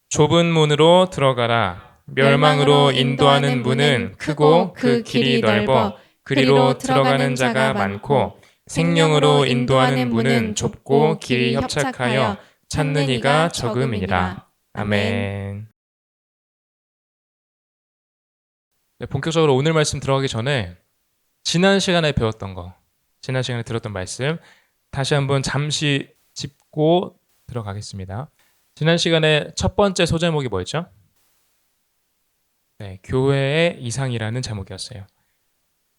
좁은 문으로 들어가라. 멸망으로 인도하는 문은 크고 그 길이 넓어 그리로 들어가는 자가 많고 생명으로 인도하는 문은 좁고 길이 협착하여 찾는 이가 적음이니라. 아멘. 네, 본격적으로 오늘 말씀 들어가기 전에 지난 시간에 배웠던 거, 지난 시간에 들었던 말씀 다시 한번 잠시 짚고 들어가겠습니다. 지난 시간에 첫 번째 소제목이 뭐였죠? 네, 교회의 이상이라는 제목이었어요.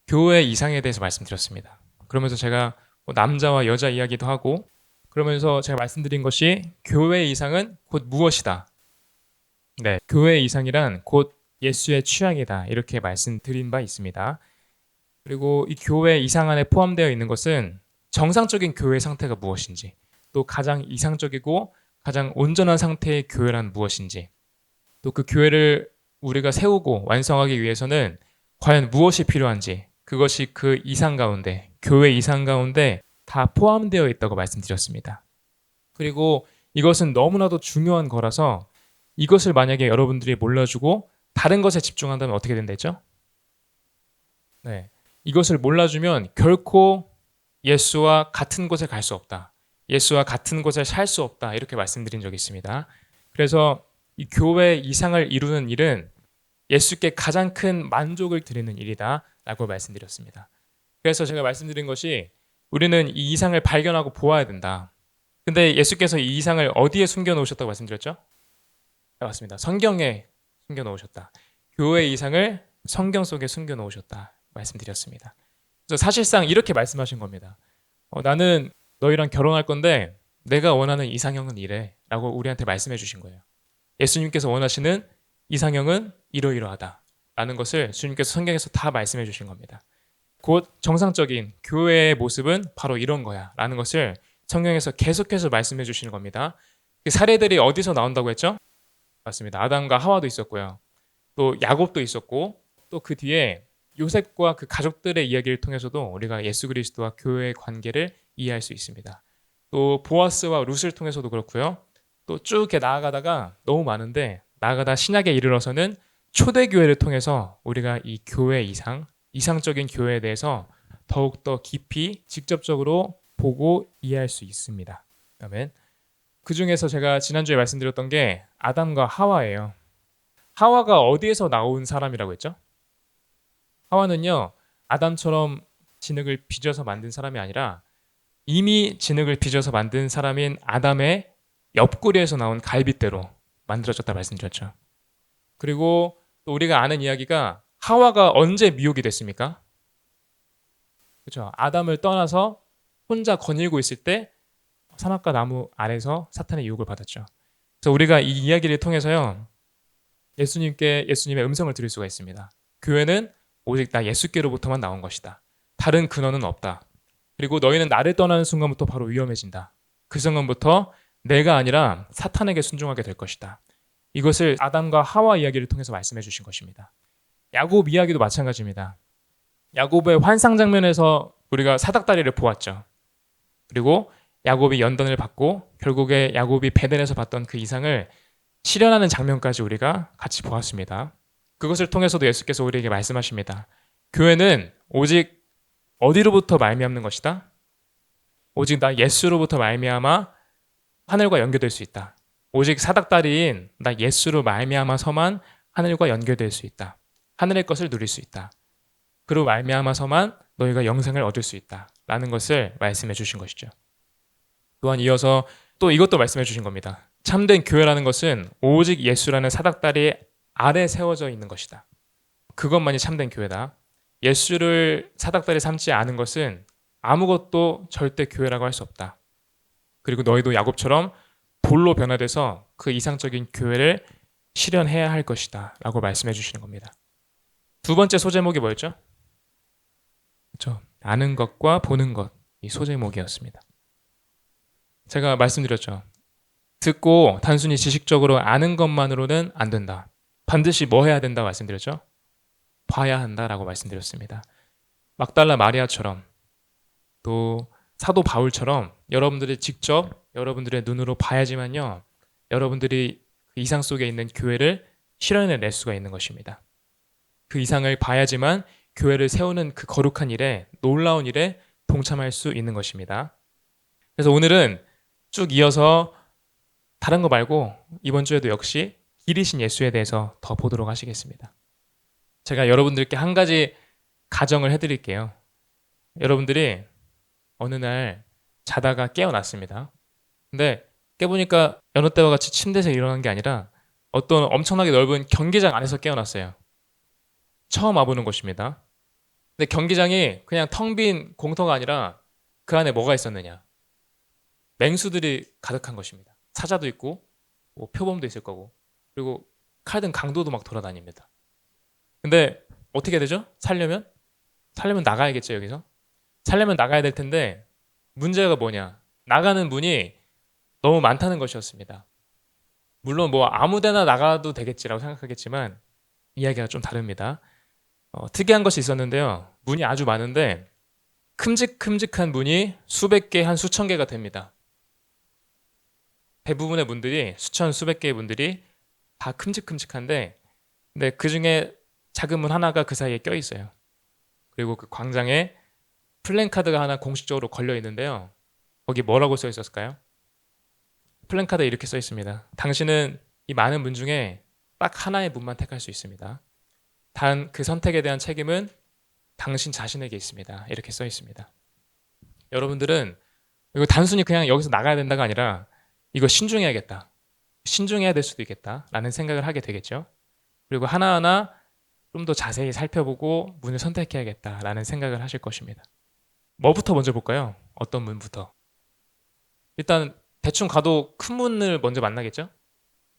교회 이상에 대해서 말씀드렸습니다. 그러면서 제가 뭐 남자와 여자 이야기도 하고 그러면서 제가 말씀드린 것이 교회 이상은 곧 무엇이다. 네, 교회 이상이란 곧 예수의 취향이다. 이렇게 말씀드린 바 있습니다. 그리고 이 교회 이상 안에 포함되어 있는 것은 정상적인 교회 상태가 무엇인지, 또 가장 이상적이고 가장 온전한 상태의 교회란 무엇인지, 또 그 교회를 우리가 세우고 완성하기 위해서는 과연 무엇이 필요한지, 그것이 그 이상 가운데, 교회 이상 가운데 다 포함되어 있다고 말씀드렸습니다. 그리고 이것은 너무나도 중요한 거라서 이것을 만약에 여러분들이 몰라주고 다른 것에 집중한다면 어떻게 된다죠? 네. 이것을 몰라주면 결코 예수와 같은 곳에 갈 수 없다. 예수와 같은 곳에 살 수 없다. 이렇게 말씀드린 적이 있습니다. 그래서 이 교회 이상을 이루는 일은 예수께 가장 큰 만족을 드리는 일이다 라고 말씀드렸습니다. 그래서 제가 말씀드린 것이 우리는 이 이상을 발견하고 보아야 된다. 근데 예수께서 이 이상을 어디에 숨겨 놓으셨다고 말씀드렸죠? 네, 맞습니다. 성경에 숨겨 놓으셨다. 교회 이상을 성경 속에 숨겨 놓으셨다 말씀드렸습니다. 그래서 사실상 이렇게 말씀하신 겁니다. 나는 너희랑 결혼할 건데 내가 원하는 이상형은 이래 라고 우리한테 말씀해 주신 거예요. 예수님께서 원하시는 이상형은 이러이러하다 라는 것을 주님께서 성경에서 다 말씀해 주신 겁니다. 곧 정상적인 교회의 모습은 바로 이런 거야 라는 것을 성경에서 계속해서 말씀해 주시는 겁니다. 그 사례들이 어디서 나온다고 했죠? 맞습니다. 아담과 하와도 있었고요. 또 야곱도 있었고 또 그 뒤에 요셉과 그 가족들의 이야기를 통해서도 우리가 예수 그리스도와 교회의 관계를 이해할 수 있습니다. 또 보아스와 룻을 통해서도 그렇고요. 또 쭉 이렇게 나아가다가 너무 많은데 나아가다 신약에 이르러서는 초대교회를 통해서 우리가 이 교회 이상적인 교회에 대해서 더욱더 깊이 직접적으로 보고 이해할 수 있습니다. 아멘. 그 중에서 제가 지난주에 말씀드렸던 게 아담과 하와예요. 하와가 어디에서 나온 사람이라고 했죠? 하와는요, 아담처럼 진흙을 빚어서 만든 사람이 아니라 이미 진흙을 빚어서 만든 사람인 아담의 옆구리에서 나온 갈빗대로 만들어졌다 말씀드렸죠. 그리고 또 우리가 아는 이야기가 하와가 언제 미혹이 됐습니까? 그렇죠. 아담을 떠나서 혼자 거닐고 있을 때 선악과 나무 아래서 사탄의 유혹을 받았죠. 그래서 우리가 이 이야기를 통해서요. 예수님의 음성을 들을 수가 있습니다. 교회는 오직 나 예수께로부터만 나온 것이다. 다른 근원은 없다. 그리고 너희는 나를 떠나는 순간부터 바로 위험해진다. 그 순간부터 내가 아니라 사탄에게 순종하게 될 것이다. 이것을 아담과 하와 이야기를 통해서 말씀해 주신 것입니다. 야곱 이야기도 마찬가지입니다. 야곱의 환상 장면에서 우리가 사닥다리를 보았죠. 그리고 야곱이 연단을 받고 결국에 야곱이 베델에서 봤던 그 이상을 실현하는 장면까지 우리가 같이 보았습니다. 그것을 통해서도 예수께서 우리에게 말씀하십니다. 교회는 오직 어디로부터 말미암는 것이다? 오직 나 예수로부터 말미암아 하늘과 연결될 수 있다. 오직 사닥다리인 나 예수로 말미암아서만 하늘과 연결될 수 있다. 하늘의 것을 누릴 수 있다. 그로 말미암아서만 너희가 영생을 얻을 수 있다. 라는 것을 말씀해 주신 것이죠. 또한 이어서 또 이것도 말씀해 주신 겁니다. 참된 교회라는 것은 오직 예수라는 사닥다리 아래 세워져 있는 것이다. 그것만이 참된 교회다. 예수를 사닥다리 삼지 않은 것은 아무것도 절대 교회라고 할 수 없다. 그리고 너희도 야곱처럼 돌로 변화돼서 그 이상적인 교회를 실현해야 할 것이다 라고 말씀해 주시는 겁니다. 두 번째 소제목이 뭐였죠? 그렇죠. 아는 것과 보는 것, 이 소제목이었습니다. 제가 말씀드렸죠. 듣고 단순히 지식적으로 아는 것만으로는 안 된다. 반드시 뭐 해야 된다 말씀드렸죠? 봐야 한다라고 말씀드렸습니다. 막달라 마리아처럼 또 사도 바울처럼 여러분들이 직접 여러분들의 눈으로 봐야지만요. 여러분들이 그 이상 속에 있는 교회를 실현해낼 수가 있는 것입니다. 그 이상을 봐야지만 교회를 세우는 그 거룩한 일에, 놀라운 일에 동참할 수 있는 것입니다. 그래서 오늘은 쭉 이어서 다른 거 말고 이번 주에도 역시 길이신 예수에 대해서 더 보도록 하시겠습니다. 제가 여러분들께 한 가지 가정을 해드릴게요. 여러분들이 어느 날 자다가 깨어났습니다. 근데 깨보니까 여느 때와 같이 침대에서 일어난 게 아니라 어떤 엄청나게 넓은 경기장 안에서 깨어났어요. 처음 와보는 곳입니다. 근데 경기장이 그냥 텅 빈 공터가 아니라 그 안에 뭐가 있었느냐? 맹수들이 가득한 것입니다. 사자도 있고 뭐 표범도 있을 거고 그리고 칼든 강도도 막 돌아다닙니다. 근데 어떻게 해야 되죠? 살려면 나가야겠죠, 여기서. 살려면 나가야 될 텐데 문제가 뭐냐? 나가는 문이 너무 많다는 것이었습니다. 물론 뭐 아무데나 나가도 되겠지라고 생각하겠지만 이야기가 좀 다릅니다. 특이한 것이 있었는데요. 문이 아주 많은데 큼직큼직한 문이 수백 개, 한 수천 개가 됩니다. 대부분의 문들이 수천, 수백 개의 문들이 다 큼직큼직한데 근데 그 중에 작은 문 하나가 그 사이에 껴 있어요. 그리고 그 광장에 플랜카드가 하나 공식적으로 걸려 있는데요. 거기 뭐라고 써 있었을까요? 플랜카드에 이렇게 써 있습니다. 당신은 이 많은 문 중에 딱 하나의 문만 택할 수 있습니다. 단 그 선택에 대한 책임은 당신 자신에게 있습니다. 이렇게 써 있습니다. 여러분들은 이거 단순히 그냥 여기서 나가야 된다가 아니라 이거 신중해야겠다. 신중해야 될 수도 있겠다라는 생각을 하게 되겠죠. 그리고 하나하나 좀 더 자세히 살펴보고 문을 선택해야겠다라는 생각을 하실 것입니다. 뭐부터 먼저 볼까요? 어떤 문부터? 일단 대충 가도 큰 문을 먼저 만나겠죠?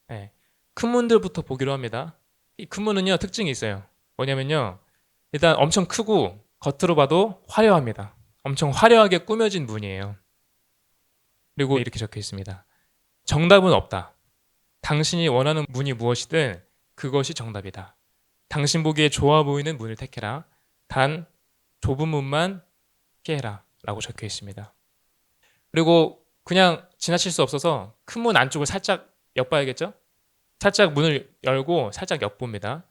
네. 큰 문들부터 보기로 합니다. 이 큰 문은요, 특징이 있어요. 뭐냐면요, 일단 엄청 크고 겉으로 봐도 화려합니다. 엄청 화려하게 꾸며진 문이에요. 그리고 이렇게 적혀 있습니다. 정답은 없다. 당신이 원하는 문이 무엇이든 그것이 정답이다. 당신 보기에 좋아 보이는 문을 택해라. 단 좁은 문만 피해라. 라고 적혀 있습니다. 그리고 그냥 지나칠 수 없어서 큰 문 안쪽을 살짝 엿봐야겠죠? 살짝 문을 열고 살짝 엿봅니다.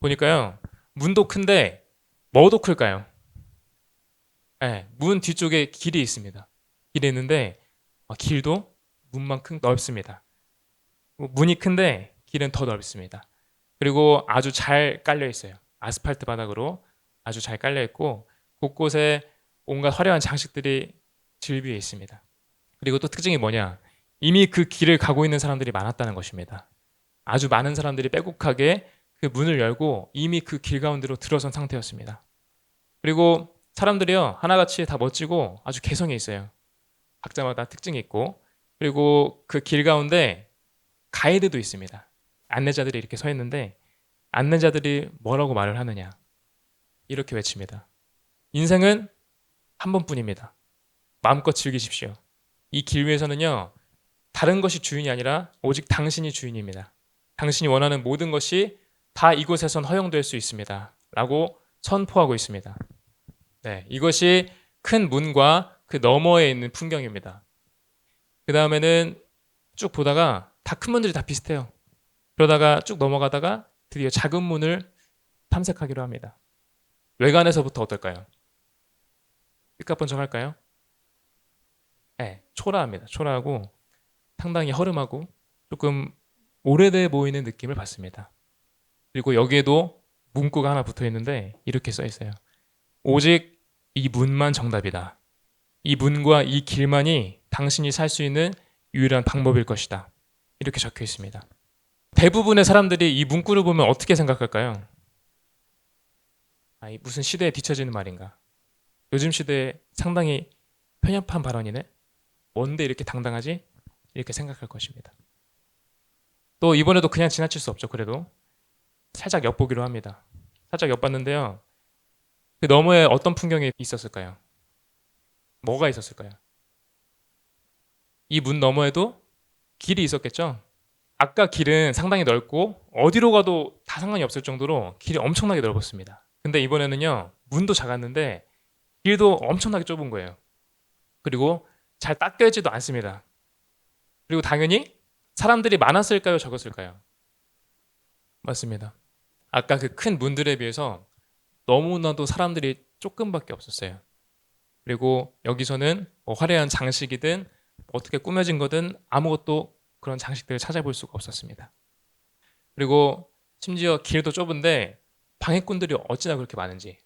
보니까요, 문도 큰데 뭐도 클까요? 네, 문 뒤쪽에 길이 있습니다. 길이 있는데 길도 문만큼 넓습니다. 문이 큰데 길은 더 넓습니다. 그리고 아주 잘 깔려 있어요. 아스팔트 바닥으로 아주 잘 깔려 있고 곳곳에 온갖 화려한 장식들이 즐비해 있습니다. 그리고 또 특징이 뭐냐? 이미 그 길을 가고 있는 사람들이 많았다는 것입니다. 아주 많은 사람들이 빼곡하게 그 문을 열고 이미 그 길 가운데로 들어선 상태였습니다. 그리고 사람들이요, 하나같이 다 멋지고 아주 개성이 있어요. 각자마다 특징이 있고 그리고 그 길 가운데 가이드도 있습니다. 안내자들이 이렇게 서 있는데 안내자들이 뭐라고 말을 하느냐? 이렇게 외칩니다. 인생은 한 번뿐입니다. 마음껏 즐기십시오. 이 길 위에서는요, 다른 것이 주인이 아니라 오직 당신이 주인입니다. 당신이 원하는 모든 것이 다 이곳에선 허용될 수 있습니다. 라고 선포하고 있습니다. 네, 이것이 큰 문과 그 너머에 있는 풍경입니다. 그 다음에는 쭉 보다가 다 큰 문들이 다 비슷해요. 그러다가 쭉 넘어가다가 드디어 작은 문을 탐색하기로 합니다. 외관에서부터 어떨까요? 삐까뻔쩍할까요? 네, 초라합니다. 초라하고 상당히 허름하고 조금 오래돼 보이는 느낌을 받습니다. 그리고 여기에도 문구가 하나 붙어 있는데 이렇게 써 있어요. 오직 이 문만 정답이다. 이 문과 이 길만이 당신이 살 수 있는 유일한 방법일 것이다. 이렇게 적혀 있습니다. 대부분의 사람들이 이 문구를 보면 어떻게 생각할까요? 이 무슨 시대에 뒤처지는 말인가? 요즘 시대에 상당히 편협한 발언이네? 뭔데 이렇게 당당하지? 이렇게 생각할 것입니다. 또 이번에도 그냥 지나칠 수 없죠. 그래도 살짝 엿보기로 합니다. 살짝 엿봤는데요. 그 너머에 어떤 풍경이 있었을까요? 뭐가 있었을까요? 이 문 너머에도 길이 있었겠죠? 아까 길은 상당히 넓고 어디로 가도 다 상관이 없을 정도로 길이 엄청나게 넓었습니다. 근데 이번에는요, 문도 작았는데 길도 엄청나게 좁은 거예요. 그리고 잘 닦여지도 않습니다. 그리고 당연히 사람들이 많았을까요? 적었을까요? 맞습니다. 아까 그 큰 문들에 비해서 너무나도 사람들이 조금밖에 없었어요. 그리고 여기서는 뭐 화려한 장식이든 어떻게 꾸며진 거든 아무것도 그런 장식들을 찾아볼 수가 없었습니다. 그리고 심지어 길도 좁은데 방해꾼들이 어찌나 그렇게 많은지,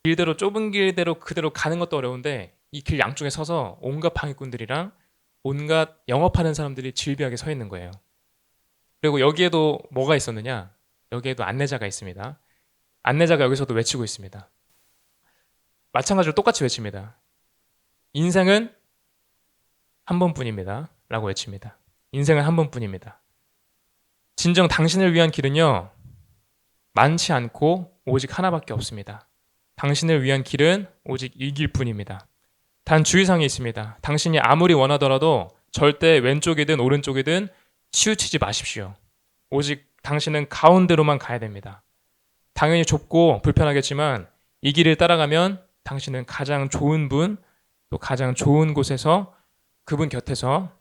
길대로 좁은 길대로 그대로 가는 것도 어려운데 이 길 양쪽에 서서 온갖 방해꾼들이랑 온갖 영업하는 사람들이 질비하게 서 있는 거예요. 그리고 여기에도 뭐가 있었느냐? 여기에도 안내자가 있습니다. 안내자가 여기서도 외치고 있습니다. 마찬가지로 똑같이 외칩니다. 인생은 한 번뿐입니다. 라고 외칩니다. 인생은 한 번뿐입니다. 진정 당신을 위한 길은요, 많지 않고 오직 하나밖에 없습니다. 당신을 위한 길은 오직 이 길뿐입니다. 단 주의사항이 있습니다. 당신이 아무리 원하더라도 절대 왼쪽이든 오른쪽이든 치우치지 마십시오. 오직 당신은 가운데로만 가야 됩니다. 당연히 좁고 불편하겠지만 이 길을 따라가면 당신은 가장 좋은 분, 또 가장 좋은 곳에서 그분 곁에서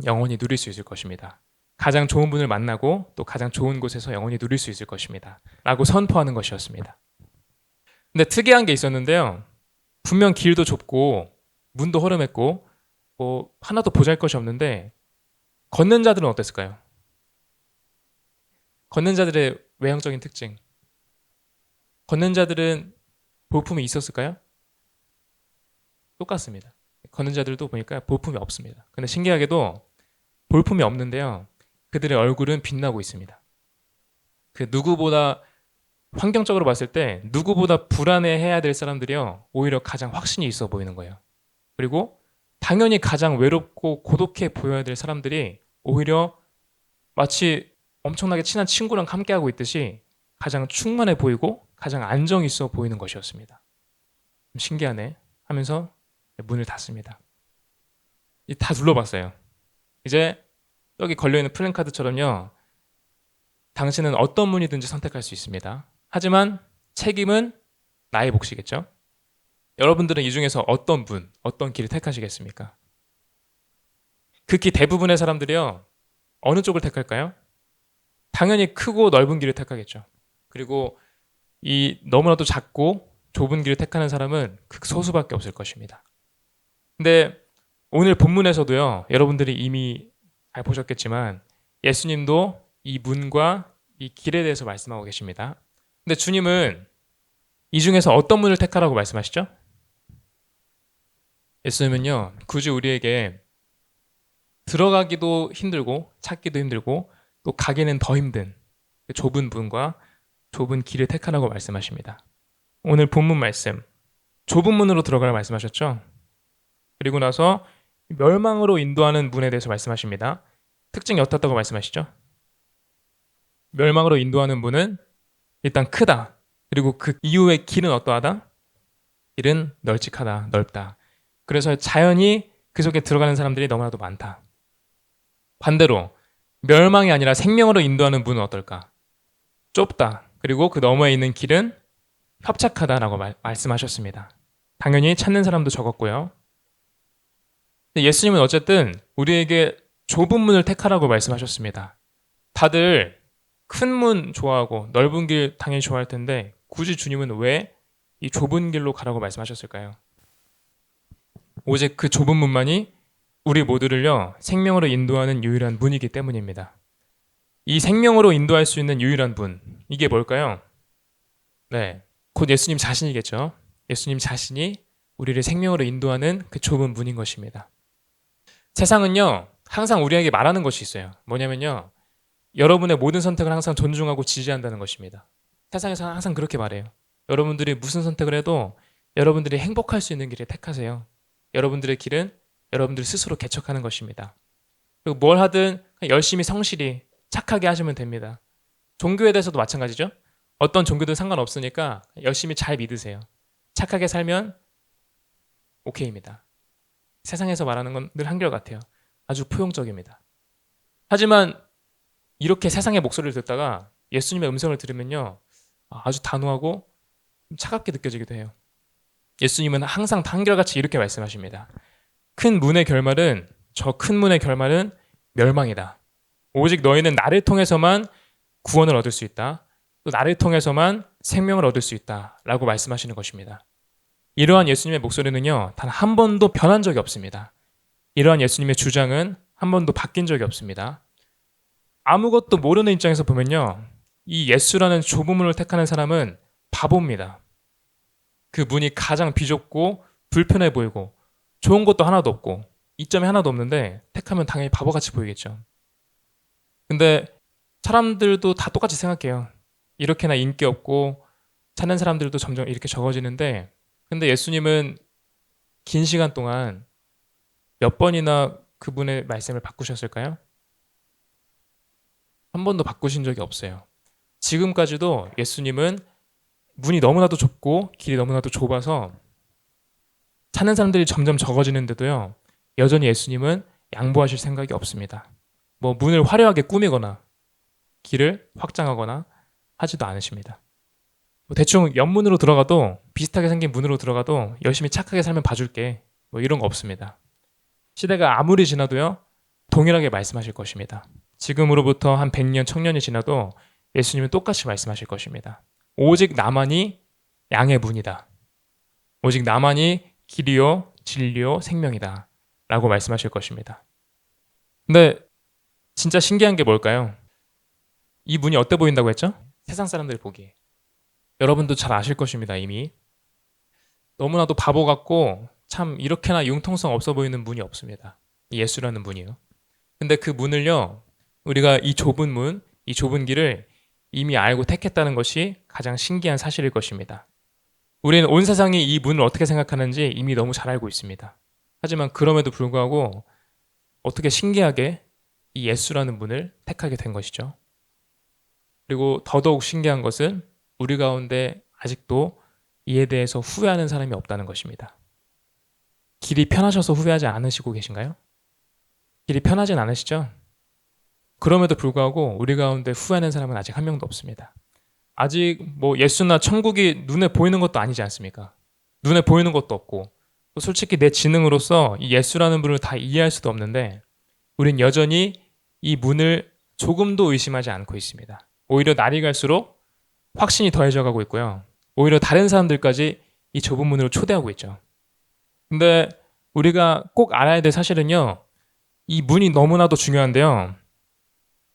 영원히 누릴 수 있을 것입니다. 가장 좋은 분을 만나고 또 가장 좋은 곳에서 영원히 누릴 수 있을 것입니다. 라고 선포하는 것이었습니다. 근데 특이한 게 있었는데요. 분명 길도 좁고 문도 허름했고 뭐 하나도 보잘것이 없는데 걷는 자들은 어땠을까요? 걷는 자들의 외형적인 특징. 걷는 자들은 볼품이 있었을까요? 똑같습니다. 걷는 자들도 보니까 볼품이 없습니다. 근데 신기하게도 볼품이 없는데요. 그들의 얼굴은 빛나고 있습니다. 그 누구보다 환경적으로 봤을 때 누구보다 불안해해야 될 사람들이요. 오히려 가장 확신이 있어 보이는 거예요. 그리고 당연히 가장 외롭고 고독해 보여야 될 사람들이 오히려 마치 엄청나게 친한 친구랑 함께하고 있듯이 가장 충만해 보이고 가장 안정 있어 보이는 것이었습니다. 좀 신기하네 하면서 문을 닫습니다. 다 둘러봤어요. 이제 여기 걸려있는 플랜카드처럼요. 당신은 어떤 문이든지 선택할 수 있습니다. 하지만 책임은 나의 몫이겠죠? 여러분들은 이 중에서 어떤 분, 어떤 길을 택하시겠습니까? 극히 대부분의 사람들이요. 어느 쪽을 택할까요? 당연히 크고 넓은 길을 택하겠죠. 그리고 이 너무나도 작고 좁은 길을 택하는 사람은 극소수밖에 없을 것입니다. 근데 오늘 본문에서도요. 여러분들이 이미 잘 보셨겠지만 예수님도 이 문과 이 길에 대해서 말씀하고 계십니다. 근데 주님은 이 중에서 어떤 문을 택하라고 말씀하시죠? 예수님은요. 굳이 우리에게 들어가기도 힘들고 찾기도 힘들고 또 가기는 더 힘든 그 좁은 문과 좁은 길을 택하라고 말씀하십니다. 오늘 본문 말씀 좁은 문으로 들어가라 말씀하셨죠? 그리고 나서 멸망으로 인도하는 문에 대해서 말씀하십니다. 특징이 어떻다고 말씀하시죠? 멸망으로 인도하는 문은 일단 크다. 그리고 그 이후의 길은 어떠하다? 길은 널찍하다, 넓다. 그래서 자연히 그 속에 들어가는 사람들이 너무나도 많다. 반대로 멸망이 아니라 생명으로 인도하는 문은 어떨까? 좁다. 그리고 그 너머에 있는 길은 협착하다라고 말씀하셨습니다. 당연히 찾는 사람도 적었고요. 예수님은 어쨌든 우리에게 좁은 문을 택하라고 말씀하셨습니다. 다들 큰 문 좋아하고 넓은 길 당연히 좋아할 텐데 굳이 주님은 왜 이 좁은 길로 가라고 말씀하셨을까요? 오직 그 좁은 문만이 우리 모두를요 생명으로 인도하는 유일한 문이기 때문입니다. 이 생명으로 인도할 수 있는 유일한 문, 이게 뭘까요? 네, 곧 예수님 자신이겠죠. 예수님 자신이 우리를 생명으로 인도하는 그 좁은 문인 것입니다. 세상은요 항상 우리에게 말하는 것이 있어요. 뭐냐면요, 여러분의 모든 선택을 항상 존중하고 지지한다는 것입니다. 세상에서 항상 그렇게 말해요. 여러분들이 무슨 선택을 해도 여러분들이 행복할 수 있는 길을 택하세요. 여러분들의 길은 여러분들이 스스로 개척하는 것입니다. 그리고 뭘 하든 열심히 성실히 착하게 하시면 됩니다. 종교에 대해서도 마찬가지죠. 어떤 종교든 상관없으니까 열심히 잘 믿으세요. 착하게 살면 오케이입니다. 세상에서 말하는 건 늘 한결같아요. 아주 포용적입니다. 하지만 이렇게 세상의 목소리를 듣다가 예수님의 음성을 들으면요 아주 단호하고 차갑게 느껴지기도 해요. 예수님은 항상 한결같이 이렇게 말씀하십니다. 큰 문의 결말은 저 큰 문의 결말은 멸망이다. 오직 너희는 나를 통해서만 구원을 얻을 수 있다. 또 나를 통해서만 생명을 얻을 수 있다. 라고 말씀하시는 것입니다. 이러한 예수님의 목소리는요, 단 한 번도 변한 적이 없습니다. 이러한 예수님의 주장은 한 번도 바뀐 적이 없습니다. 아무것도 모르는 입장에서 보면요, 이 예수라는 좁은 문을 택하는 사람은 바보입니다. 그 문이 가장 비좁고 불편해 보이고 좋은 것도 하나도 없고 이점이 하나도 없는데 택하면 당연히 바보같이 보이겠죠. 근데 사람들도 다 똑같이 생각해요. 이렇게나 인기 없고 찾는 사람들도 점점 이렇게 적어지는데, 근데 예수님은 긴 시간 동안 몇 번이나 그분의 말씀을 바꾸셨을까요? 한 번도 바꾸신 적이 없어요. 지금까지도 예수님은 문이 너무나도 좁고 길이 너무나도 좁아서 찾는 사람들이 점점 적어지는데도요, 여전히 예수님은 양보하실 생각이 없습니다. 뭐 문을 화려하게 꾸미거나 길을 확장하거나 하지도 않으십니다. 뭐 대충 옆문으로 들어가도, 비슷하게 생긴 문으로 들어가도 열심히 착하게 살면 봐줄게, 뭐 이런 거 없습니다. 시대가 아무리 지나도요, 동일하게 말씀하실 것입니다. 지금으로부터 한 100년, 1000년이 지나도 예수님은 똑같이 말씀하실 것입니다. 오직 나만이 양의 문이다. 오직 나만이 길이요, 진리요, 생명이다. 라고 말씀하실 것입니다. 근데 진짜 신기한 게 뭘까요? 이 문이 어때 보인다고 했죠? 세상 사람들 보기에. 여러분도 잘 아실 것입니다, 이미. 너무나도 바보 같고 참 이렇게나 융통성 없어 보이는 문이 없습니다. 이 예수라는 문이요. 근데 그 문을요, 우리가 이 좁은 문, 이 좁은 길을 이미 알고 택했다는 것이 가장 신기한 사실일 것입니다. 우리는 온 세상이 이 문을 어떻게 생각하는지 이미 너무 잘 알고 있습니다. 하지만 그럼에도 불구하고 어떻게 신기하게 이 예수라는 문을 택하게 된 것이죠. 그리고 더더욱 신기한 것은 우리 가운데 아직도 이에 대해서 후회하는 사람이 없다는 것입니다. 길이 편하셔서 후회하지 않으시고 계신가요? 길이 편하진 않으시죠? 그럼에도 불구하고 우리 가운데 후회하는 사람은 아직 한 명도 없습니다. 아직 뭐 예수나 천국이 눈에 보이는 것도 아니지 않습니까? 눈에 보이는 것도 없고, 또 솔직히 내 지능으로서 이 예수라는 분을 다 이해할 수도 없는데, 우린 여전히 이 문을 조금도 의심하지 않고 있습니다. 오히려 날이 갈수록 확신이 더해져 가고 있고요. 오히려 다른 사람들까지 이 좁은 문으로 초대하고 있죠. 근데 우리가 꼭 알아야 될 사실은요, 이 문이 너무나도 중요한데요,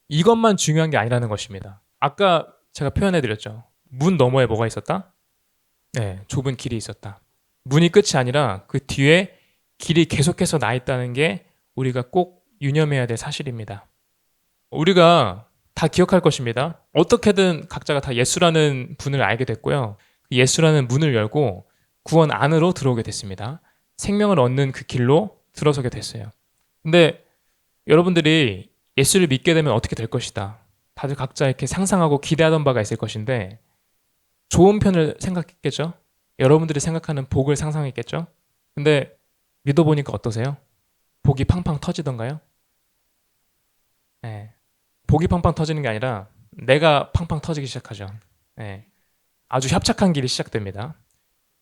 이것만 중요한 게 아니라는 것입니다. 아까 제가 표현해 드렸죠. 문 너머에 뭐가 있었다? 네, 좁은 길이 있었다. 문이 끝이 아니라 그 뒤에 길이 계속해서 나 있다는 게 우리가 꼭 유념해야 될 사실입니다. 우리가 다 기억할 것입니다. 어떻게든 각자가 다 예수라는 분을 알게 됐고요. 예수라는 문을 열고 구원 안으로 들어오게 됐습니다. 생명을 얻는 그 길로 들어서게 됐어요. 근데 여러분들이 예수를 믿게 되면 어떻게 될 것이다. 다들 각자 이렇게 상상하고 기대하던 바가 있을 것인데, 좋은 편을 생각했겠죠? 여러분들이 생각하는 복을 상상했겠죠? 근데 믿어보니까 어떠세요? 복이 팡팡 터지던가요? 네. 복이 팡팡 터지는 게 아니라 내가 팡팡 터지기 시작하죠. 네. 아주 협착한 길이 시작됩니다.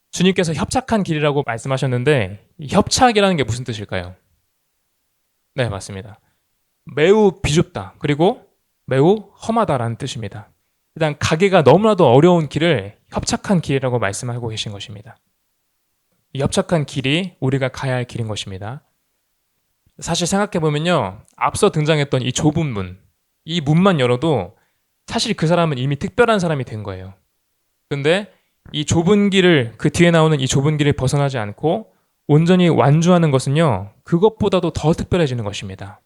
주님께서 협착한 길이라고 말씀하셨는데, 이 협착이라는 게 무슨 뜻일까요? 네, 맞습니다. 매우 비좁다. 그리고 매우 험하다라는 뜻입니다. 일단 가기가 너무나도 어려운 길을 협착한 길이라고 말씀하고 계신 것입니다. 이 협착한 길이 우리가 가야 할 길인 것입니다. 사실 생각해보면요, 앞서 등장했던 이 좁은 문, 이 문만 열어도 사실 그 사람은 이미 특별한 사람이 된 거예요. 근데 이 좁은 길을, 그 뒤에 나오는 이 좁은 길을 벗어나지 않고 온전히 완주하는 것은요, 그것보다도 더 특별해지는 것입니다.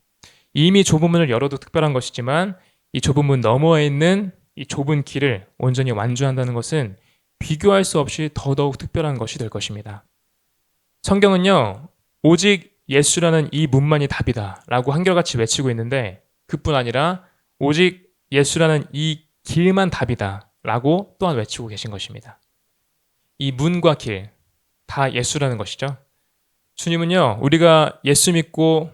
이미 좁은 문을 열어도 특별한 것이지만 이 좁은 문 너머에 있는 이 좁은 길을 온전히 완주한다는 것은 비교할 수 없이 더더욱 특별한 것이 될 것입니다. 성경은요, 오직 예수라는 이 문만이 답이다 라고 한결같이 외치고 있는데, 그뿐 아니라 오직 예수라는 이 길만 답이다 라고 또한 외치고 계신 것입니다. 이 문과 길, 다 예수라는 것이죠. 주님은요, 우리가 예수 믿고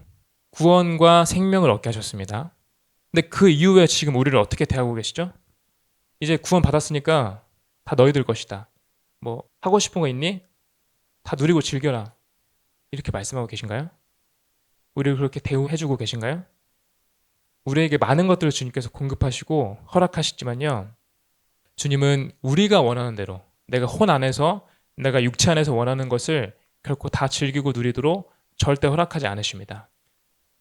구원과 생명을 얻게 하셨습니다. 근데 그 이후에 지금 우리를 어떻게 대하고 계시죠? 이제 구원 받았으니까 다 너희들 것이다. 뭐 하고 싶은 거 있니? 다 누리고 즐겨라. 이렇게 말씀하고 계신가요? 우리를 그렇게 대우해주고 계신가요? 우리에게 많은 것들을 주님께서 공급하시고 허락하시지만요. 주님은 우리가 원하는 대로 내가 혼 안에서 내가 육체 안에서 원하는 것을 결코 다 즐기고 누리도록 절대 허락하지 않으십니다.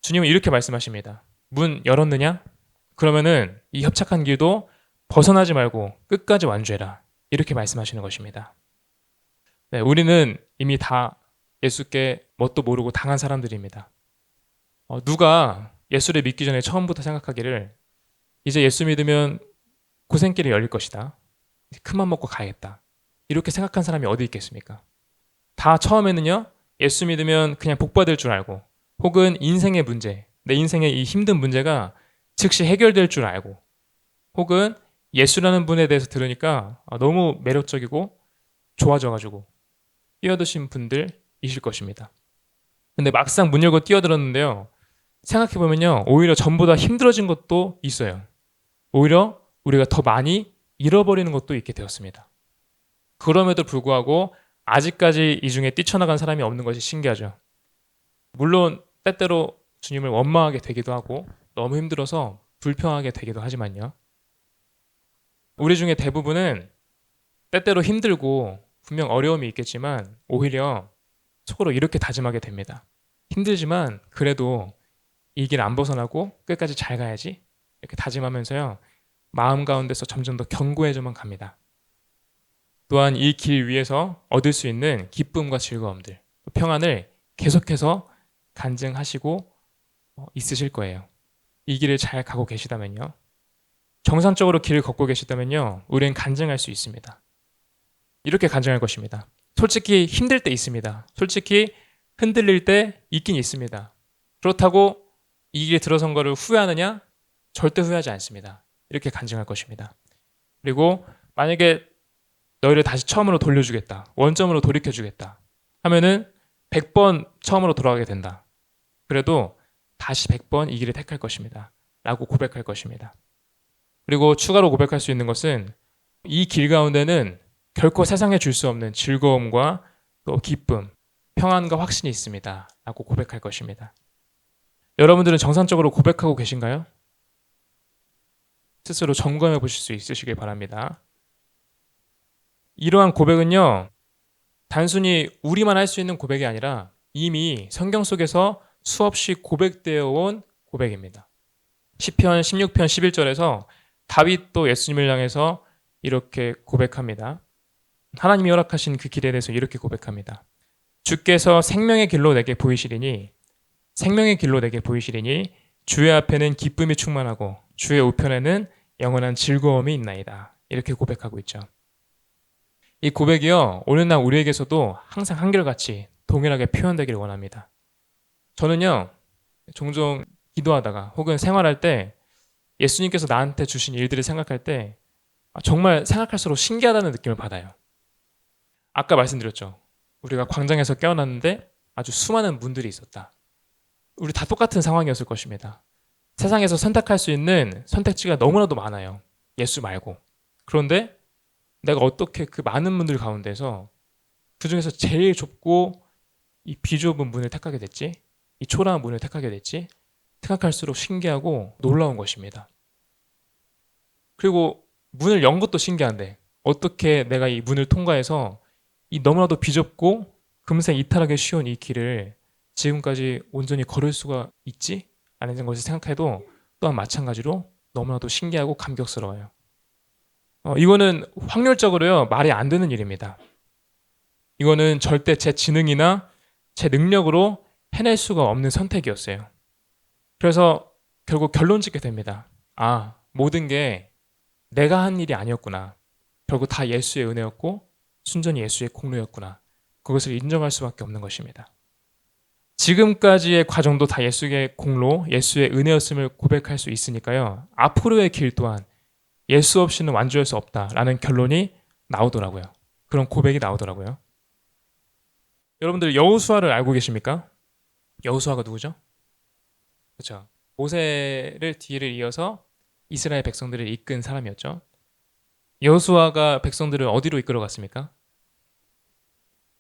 주님은 이렇게 말씀하십니다. 문 열었느냐? 그러면은 이 협착한 길도 벗어나지 말고 끝까지 완주해라. 이렇게 말씀하시는 것입니다. 네, 우리는 이미 다 예수께 뭣도 모르고 당한 사람들입니다. 누가 예수를 믿기 전에 처음부터 생각하기를 이제 예수 믿으면 고생길이 열릴 것이다. 큰맘 먹고 가야겠다. 이렇게 생각한 사람이 어디 있겠습니까? 다 처음에는요. 예수 믿으면 그냥 복 받을 줄 알고 혹은 인생의 문제, 내 인생의 이 힘든 문제가 즉시 해결될 줄 알고 혹은 예수라는 분에 대해서 들으니까 너무 매력적이고 좋아져가지고 뛰어드신 분들이실 것입니다. 근데 막상 문 열고 뛰어들었는데요. 생각해보면요. 오히려 전보다 힘들어진 것도 있어요. 오히려 우리가 더 많이 잃어버리는 것도 있게 되었습니다. 그럼에도 불구하고 아직까지 이 중에 뛰쳐나간 사람이 없는 것이 신기하죠. 물론 때때로 주님을 원망하게 되기도 하고 너무 힘들어서 불평하게 되기도 하지만요. 우리 중에 대부분은 때때로 힘들고 분명 어려움이 있겠지만 오히려 속으로 이렇게 다짐하게 됩니다. 힘들지만 그래도 이 길 안 벗어나고 끝까지 잘 가야지 이렇게 다짐하면서요. 마음 가운데서 점점 더 견고해져만 갑니다. 또한 이 길 위에서 얻을 수 있는 기쁨과 즐거움들, 평안을 계속해서 간증하시고 있으실 거예요. 이 길을 잘 가고 계시다면요. 정상적으로 길을 걷고 계시다면요. 우리는 간증할 수 있습니다. 이렇게 간증할 것입니다. 솔직히 힘들 때 있습니다. 솔직히 흔들릴 때 있긴 있습니다. 그렇다고 이 길에 들어선 거를 후회하느냐? 절대 후회하지 않습니다. 이렇게 간증할 것입니다. 그리고 만약에 너희를 다시 처음으로 돌려주겠다. 원점으로 돌이켜주겠다. 하면은 100번 처음으로 돌아가게 된다. 그래도 다시 100번 이 길을 택할 것입니다. 라고 고백할 것입니다. 그리고 추가로 고백할 수 있는 것은 이 길 가운데는 결코 세상에 줄 수 없는 즐거움과 또 기쁨, 평안과 확신이 있습니다. 라고 고백할 것입니다. 여러분들은 정상적으로 고백하고 계신가요? 스스로 점검해 보실 수 있으시길 바랍니다. 이러한 고백은요, 단순히 우리만 할 수 있는 고백이 아니라 이미 성경 속에서 수없이 고백되어 온 고백입니다. 시편 16편 11절에서 다윗도 예수님을 향해서 이렇게 고백합니다. 하나님이 허락하신 그 길에 대해서 이렇게 고백합니다. 주께서 생명의 길로 내게 보이시리니 생명의 길로 내게 보이시리니 주의 앞에는 기쁨이 충만하고 주의 우편에는 영원한 즐거움이 있나이다. 이렇게 고백하고 있죠. 이 고백이요. 오늘날 우리에게서도 항상 한결같이 동일하게 표현되기를 원합니다. 저는요. 종종 기도하다가 혹은 생활할 때 예수님께서 나한테 주신 일들을 생각할 때 정말 생각할수록 신기하다는 느낌을 받아요. 아까 말씀드렸죠. 우리가 광장에서 깨어났는데 아주 수많은 문들이 있었다. 우리 다 똑같은 상황이었을 것입니다. 세상에서 선택할 수 있는 선택지가 너무나도 많아요. 예수 말고. 그런데 내가 어떻게 그 많은 문들 가운데서 그 중에서 제일 좁고 이 비좁은 문을 택하게 됐지? 이 초라한 문을 택하게 됐지? 생각할수록 신기하고 놀라운 것입니다. 그리고 문을 연 것도 신기한데 어떻게 내가 이 문을 통과해서 이 너무나도 비좁고 금세 이탈하기 쉬운 이 길을 지금까지 온전히 걸을 수가 있지? 라는 것을 생각해도 또한 마찬가지로 너무나도 신기하고 감격스러워요. 이거는 확률적으로요 말이 안 되는 일입니다. 이거는 절대 제 지능이나 제 능력으로 해낼 수가 없는 선택이었어요. 그래서 결국 결론 짓게 됩니다. 모든 게 내가 한 일이 아니었구나. 결국 다 예수의 은혜였고 순전히 예수의 공로였구나. 그것을 인정할 수밖에 없는 것입니다. 지금까지의 과정도 다 예수의 공로, 예수의 은혜였음을 고백할 수 있으니까요. 앞으로의 길 또한 예수 없이는 완주할 수 없다라는 결론이 나오더라고요. 그런 고백이 나오더라고요. 여러분들 여호수아를 알고 계십니까? 여호수아가 누구죠? 그렇죠. 모세를 뒤를 이어서 이스라엘 백성들을 이끈 사람이었죠. 여호수아가 백성들을 어디로 이끌어갔습니까?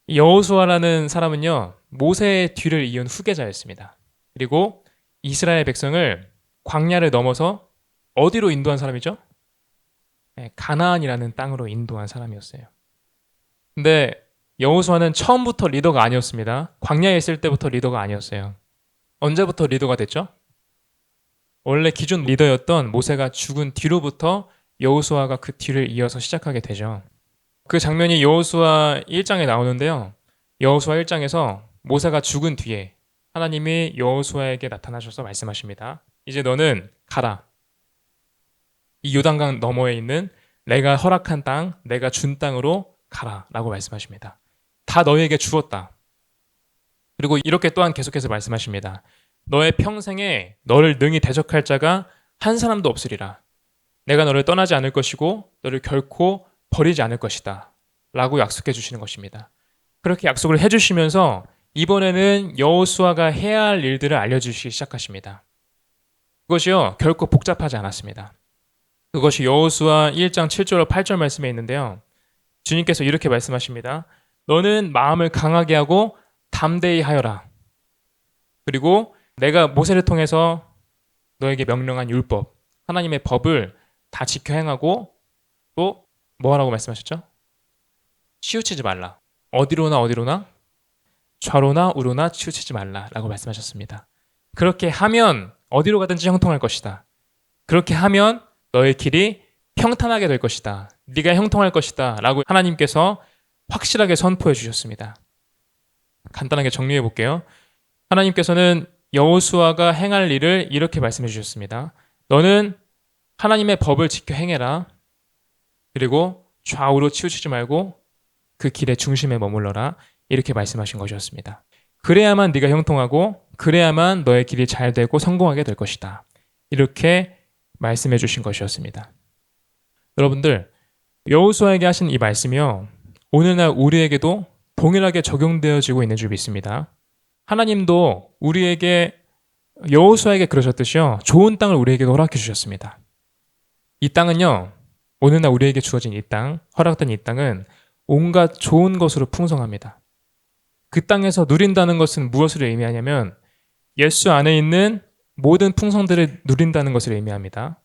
여호수아라는 사람은요. 모세의 뒤를 이은 후계자였습니다. 그리고 이스라엘 백성을 광야를 넘어서 어디로 인도한 사람이죠? 네, 가나안이라는 땅으로 인도한 사람이었어요. 근데 여호수아는 처음부터 리더가 아니었습니다. 광야에 있을 때부터 리더가 아니었어요. 언제부터 리더가 됐죠? 원래 기존 리더였던 모세가 죽은 뒤로부터 여호수아가 그 뒤를 이어서 시작하게 되죠. 그 장면이 여호수아 1장에 나오는데요. 여호수아 1장에서 모세가 죽은 뒤에 하나님이 여호수아에게 나타나셔서 말씀하십니다. 이제 너는 가라. 이 요단강 너머에 있는 내가 허락한 땅, 내가 준 땅으로 가라 라고 말씀하십니다. 다 너에게 주었다. 그리고 이렇게 또한 계속해서 말씀하십니다. 너의 평생에 너를 능히 대적할 자가 한 사람도 없으리라. 내가 너를 떠나지 않을 것이고 너를 결코 버리지 않을 것이다 라고 약속해 주시는 것입니다. 그렇게 약속을 해주시면서 이번에는 여호수아가 해야 할 일들을 알려주시기 시작하십니다. 그것이요 결코 복잡하지 않았습니다. 그것이 여호수아 1장 7절 8절 말씀에 있는데요. 주님께서 이렇게 말씀하십니다. 너는 마음을 강하게 하고 담대히 하여라. 그리고 내가 모세를 통해서 너에게 명령한 율법, 하나님의 법을 다 지켜 행하고 또 뭐 하라고 말씀하셨죠? 치우치지 말라. 어디로나 좌로나 우로나 치우치지 말라라고 말씀하셨습니다. 그렇게 하면 어디로 가든지 형통할 것이다. 그렇게 하면 너의 길이 평탄하게 될 것이다. 네가 형통할 것이다 라고 하나님께서 확실하게 선포해 주셨습니다. 간단하게 정리해 볼게요. 하나님께서는 여호수아가 행할 일을 이렇게 말씀해 주셨습니다. 너는 하나님의 법을 지켜 행해라. 그리고 좌우로 치우치지 말고 그 길의 중심에 머물러라. 이렇게 말씀하신 것이었습니다. 그래야만 네가 형통하고 그래야만 너의 길이 잘 되고 성공하게 될 것이다. 이렇게 말씀해 주신 것이었습니다. 여러분들, 여호수아에게 하신 이 말씀이요. 오늘날 우리에게도 동일하게 적용되어지고 있는 줄 믿습니다. 하나님도 우리에게 여호수아에게 그러셨듯이요. 좋은 땅을 우리에게도 허락해 주셨습니다. 이 땅은요. 오늘날 우리에게 주어진 이 땅, 허락된 이 땅은 온갖 좋은 것으로 풍성합니다. 그 땅에서 누린다는 것은 무엇을 의미하냐면 예수 안에 있는 모든 풍성들을 누린다는 것을 의미합니다.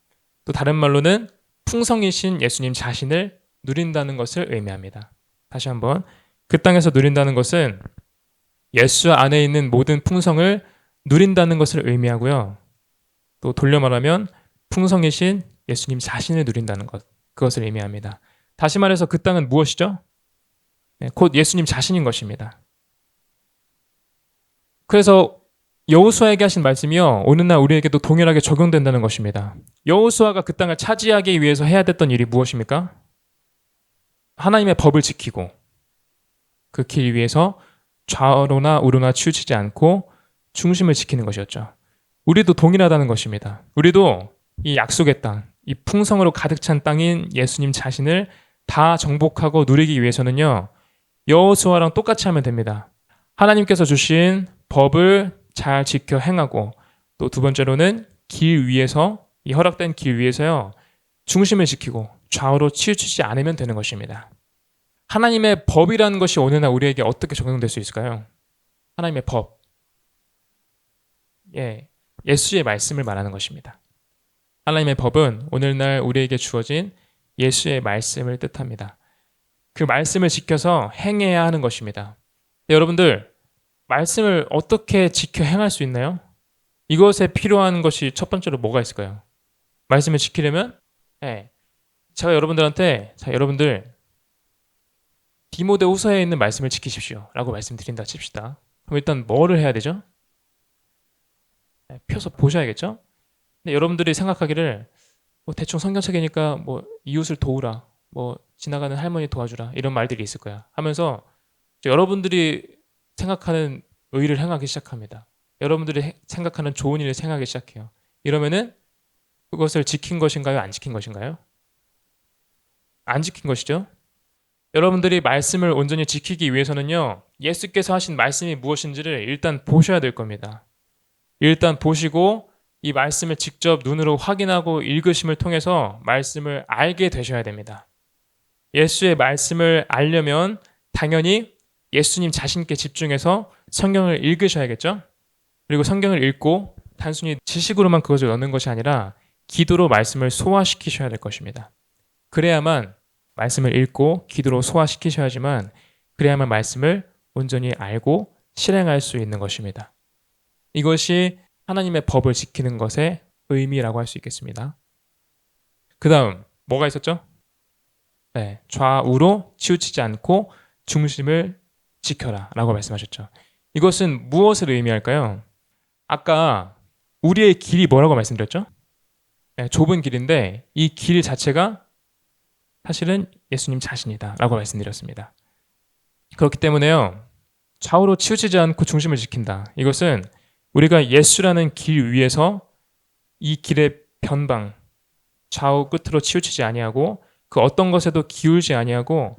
또 다른 말로는 풍성이신 예수님 자신을 누린다는 것을 의미합니다. 다시 한번 그 땅에서 누린다는 것은 예수 안에 있는 모든 풍성을 누린다는 것을 의미하고요. 또 돌려 말하면 풍성이신 예수님 자신을 누린다는 것, 그것을 의미합니다. 다시 말해서 그 땅은 무엇이죠? 곧 예수님 자신인 것입니다. 그래서 여호수아에게 하신 말씀이요. 오늘날 우리에게도 동일하게 적용된다는 것입니다. 여호수아가 그 땅을 차지하기 위해서 해야 됐던 일이 무엇입니까? 하나님의 법을 지키고 그 길 위에서 좌로나 우로나 치우치지 않고 중심을 지키는 것이었죠. 우리도 동일하다는 것입니다. 우리도 이 약속의 땅, 이 풍성으로 가득 찬 땅인 예수님 자신을 다 정복하고 누리기 위해서는요. 여호수아랑 똑같이 하면 됩니다. 하나님께서 주신 법을 잘 지켜 행하고 또 두 번째로는 길 위에서 이 허락된 길 위에서요. 중심을 지키고 좌우로 치우치지 않으면 되는 것입니다. 하나님의 법이라는 것이 오늘날 우리에게 어떻게 적용될 수 있을까요? 하나님의 법. 예수의 말씀을 말하는 것입니다. 하나님의 법은 오늘날 우리에게 주어진 예수의 말씀을 뜻합니다. 그 말씀을 지켜서 행해야 하는 것입니다. 여러분들, 말씀을 어떻게 지켜 행할 수 있나요? 이것에 필요한 것이 첫 번째로 뭐가 있을까요? 말씀을 지키려면 제가 여러분들한테 여러분들 디모데후서에 있는 말씀을 지키십시오 라고 말씀드린다 칩시다. 그럼 일단 뭐를 해야 되죠? 펴서 보셔야겠죠? 근데 여러분들이 생각하기를 대충 성경책이니까 이웃을 도우라, 지나가는 할머니 도와주라 이런 말들이 있을 거야 하면서 여러분들이 생각하는 의를 행하기 시작합니다. 여러분들이 생각하는 좋은 일을 생각하기 시작해요. 이러면은 그것을 지킨 것인가요? 안 지킨 것인가요? 안 지킨 것이죠. 여러분들이 말씀을 온전히 지키기 위해서는요. 예수께서 하신 말씀이 무엇인지를 일단 보셔야 될 겁니다. 일단 보시고 이 말씀을 직접 눈으로 확인하고 읽으심을 통해서 말씀을 알게 되셔야 됩니다. 예수의 말씀을 알려면 당연히 예수님 자신께 집중해서 성경을 읽으셔야겠죠? 그리고 성경을 읽고 단순히 지식으로만 그것을 넣는 것이 아니라 기도로 말씀을 소화시키셔야 될 것입니다. 그래야만 말씀을 읽고 기도로 소화시키셔야지만 그래야만 말씀을 온전히 알고 실행할 수 있는 것입니다. 이것이 하나님의 법을 지키는 것의 의미라고 할 수 있겠습니다. 그 다음 뭐가 있었죠? 네, 좌우로 치우치지 않고 중심을 지켜라 라고 말씀하셨죠. 이것은 무엇을 의미할까요? 아까 우리의 길이 뭐라고 말씀드렸죠? 네, 좁은 길인데 이 길 자체가 사실은 예수님 자신이다 라고 말씀드렸습니다. 그렇기 때문에요, 좌우로 치우치지 않고 중심을 지킨다. 이것은 우리가 예수라는 길 위에서 이 길의 변방, 좌우 끝으로 치우치지 아니하고 그 어떤 것에도 기울지 아니하고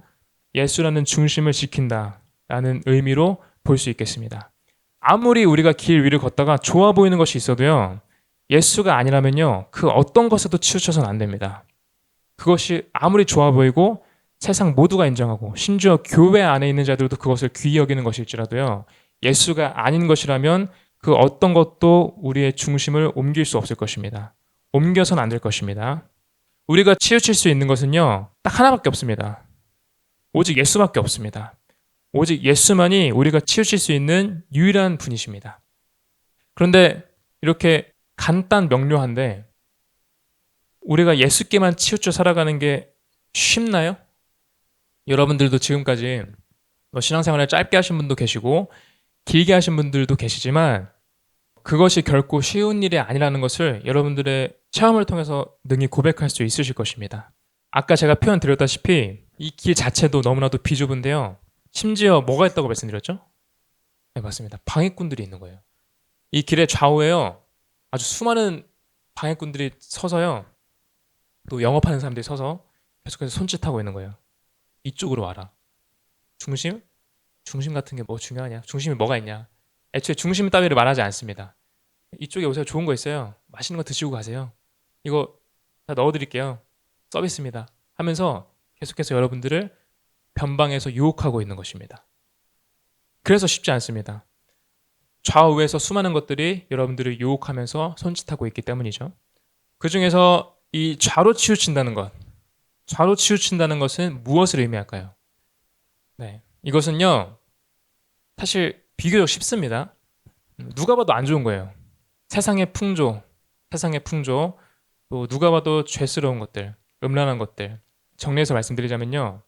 예수라는 중심을 지킨다라는 의미로 볼 수 있겠습니다. 아무리 우리가 길 위를 걷다가 좋아 보이는 것이 있어도요, 예수가 아니라면요, 그 어떤 것에도 치우쳐서는 안 됩니다. 그것이 아무리 좋아 보이고 세상 모두가 인정하고 심지어 교회 안에 있는 자들도 그것을 귀히 여기는 것일지라도요, 예수가 아닌 것이라면 그 어떤 것도 우리의 중심을 옮길 수 없을 것입니다. 옮겨서는 안 될 것입니다. 우리가 치우칠 수 있는 것은요, 딱 하나밖에 없습니다. 오직 예수밖에 없습니다. 오직 예수만이 우리가 치우칠 수 있는 유일한 분이십니다. 그런데 이렇게 간단 명료한데 우리가 예수께만 치우쳐 살아가는 게 쉽나요? 여러분들도 지금까지 신앙생활을 짧게 하신 분도 계시고 길게 하신 분들도 계시지만 그것이 결코 쉬운 일이 아니라는 것을 여러분들의 체험을 통해서 능히 고백할 수 있으실 것입니다. 아까 제가 표현 드렸다시피 이 길 자체도 너무나도 비좁은데요, 심지어 뭐가 있다고 말씀드렸죠? 네, 맞습니다. 방해꾼들이 있는 거예요. 이 길의 좌우에요, 아주 수많은 방해꾼들이 서서요, 또 영업하는 사람들이 서서 계속해서 손짓하고 있는 거예요. 이쪽으로 와라. 중심? 중심 같은 게 뭐 중요하냐? 중심이 뭐가 있냐? 애초에 중심 따위를 말하지 않습니다. 이쪽에 오세요. 좋은 거 있어요. 맛있는 거 드시고 가세요. 이거 다 넣어드릴게요. 서비스입니다. 하면서 계속해서 여러분들을 변방에서 유혹하고 있는 것입니다. 그래서 쉽지 않습니다. 좌우에서 수많은 것들이 여러분들을 유혹하면서 손짓하고 있기 때문이죠. 그 중에서 이 좌로 치우친다는 것, 좌로 치우친다는 것은 무엇을 의미할까요? 네, 이것은요, 사실 비교적 쉽습니다. 누가 봐도 안 좋은 거예요. 세상의 풍조, 또 누가 봐도 죄스러운 것들, 음란한 것들. 정리해서 말씀드리자면요,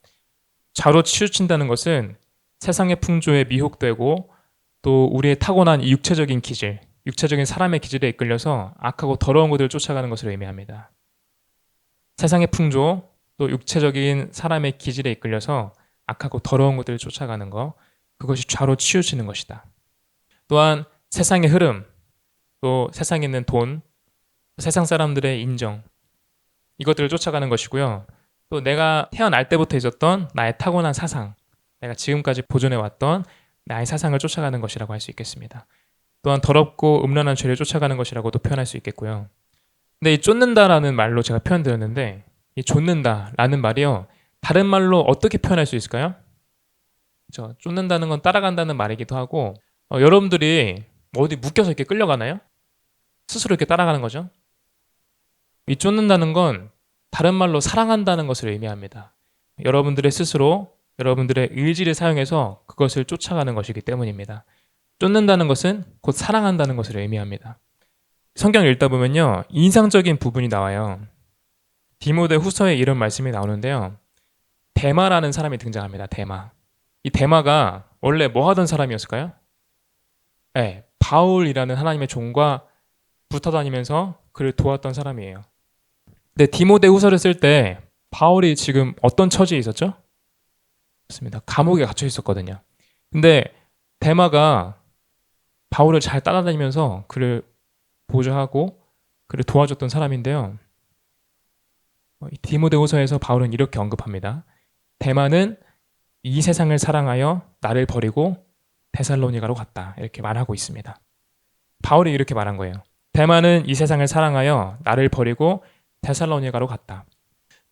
좌로 치우친다는 것은 세상의 풍조에 미혹되고 또 우리의 타고난 이 육체적인 기질, 육체적인 사람의 기질에 이끌려서 악하고 더러운 것들을 쫓아가는 것을 의미합니다. 세상의 풍조, 또 육체적인 사람의 기질에 이끌려서 악하고 더러운 것들을 쫓아가는 것, 그것이 좌로 치우치는 것이다. 또한 세상의 흐름, 또 세상에 있는 돈, 세상 사람들의 인정, 이것들을 쫓아가는 것이고요. 또 내가 태어날 때부터 있었던 나의 타고난 사상, 내가 지금까지 보존해왔던 나의 사상을 쫓아가는 것이라고 할 수 있겠습니다. 또한 더럽고 음란한 죄를 쫓아가는 것이라고도 표현할 수 있겠고요. 근데 이 쫓는다라는 말로 제가 표현드렸는데, 이 쫓는다라는 말이요, 다른 말로 어떻게 표현할 수 있을까요? 그렇죠? 쫓는다는 건 따라간다는 말이기도 하고, 여러분들이 어디 묶여서 이렇게 끌려가나요? 스스로 이렇게 따라가는 거죠. 이 쫓는다는 건 다른 말로 사랑한다는 것을 의미합니다. 여러분들의 스스로 여러분들의 의지를 사용해서 그것을 쫓아가는 것이기 때문입니다. 쫓는다는 것은 곧 사랑한다는 것을 의미합니다. 성경을 읽다 보면요, 인상적인 부분이 나와요. 디모데 후서에 이런 말씀이 나오는데요, 데마라는 사람이 등장합니다. 데마. 이 데마가 원래 뭐 하던 사람이었을까요? 네, 바울이라는 하나님의 종과 붙어 다니면서 그를 도왔던 사람이에요. 근데 디모데 후서를 쓸 때 바울이 지금 어떤 처지에 있었죠? 맞습니다. 감옥에 갇혀 있었거든요. 근데 데마가 바울을 잘 따라다니면서 그를 보조하고 그를 도와줬던 사람인데요. 디모데 후서에서 바울은 이렇게 언급합니다. 데마는 이 세상을 사랑하여 나를 버리고 데살로니가로 갔다. 이렇게 말하고 있습니다. 바울이 이렇게 말한 거예요. 데마는 이 세상을 사랑하여 나를 버리고 데살로니가로 갔다.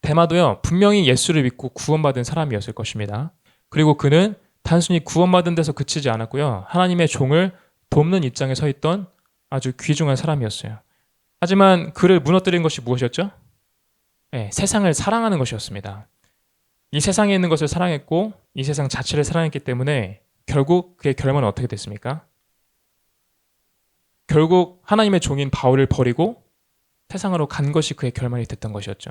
데마도요, 분명히 예수를 믿고 구원받은 사람이었을 것입니다. 그리고 그는 단순히 구원받은 데서 그치지 않았고요, 하나님의 종을 돕는 입장에 서 있던 아주 귀중한 사람이었어요. 하지만 그를 무너뜨린 것이 무엇이었죠? 네, 세상을 사랑하는 것이었습니다. 이 세상에 있는 것을 사랑했고 이 세상 자체를 사랑했기 때문에 결국 그의 결말은 어떻게 됐습니까? 결국 하나님의 종인 바울을 버리고 세상으로 간 것이 그의 결말이 됐던 것이었죠.